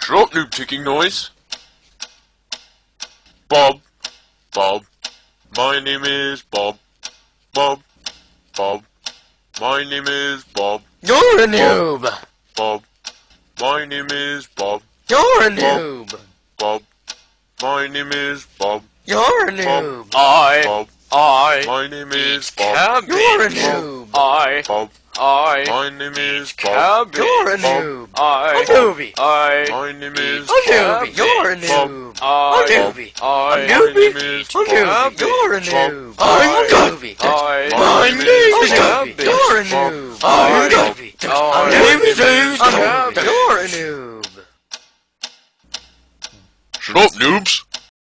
Shut up, noob ticking noise. Bob. Bob. My name is Bob. Bob. Bob. My name is Bob. You're a noob. Bob. My name is Bob. You're a noob. Bob. My name is Bob. You're a noob. Bob. I My name is Bob. cabbage. You're a noob. Bob. I My name is Bob. cabbage. You're a noob. I A newbie. My name is A newbie. You're a noob. A newbie. I A newbie. My name is A newbie. You're a noob. I- A newbie. I My name is A Bob. newbie. You're a noob. I- A newbie. A I- newbie. I- You're a noob. Shut up, noobs.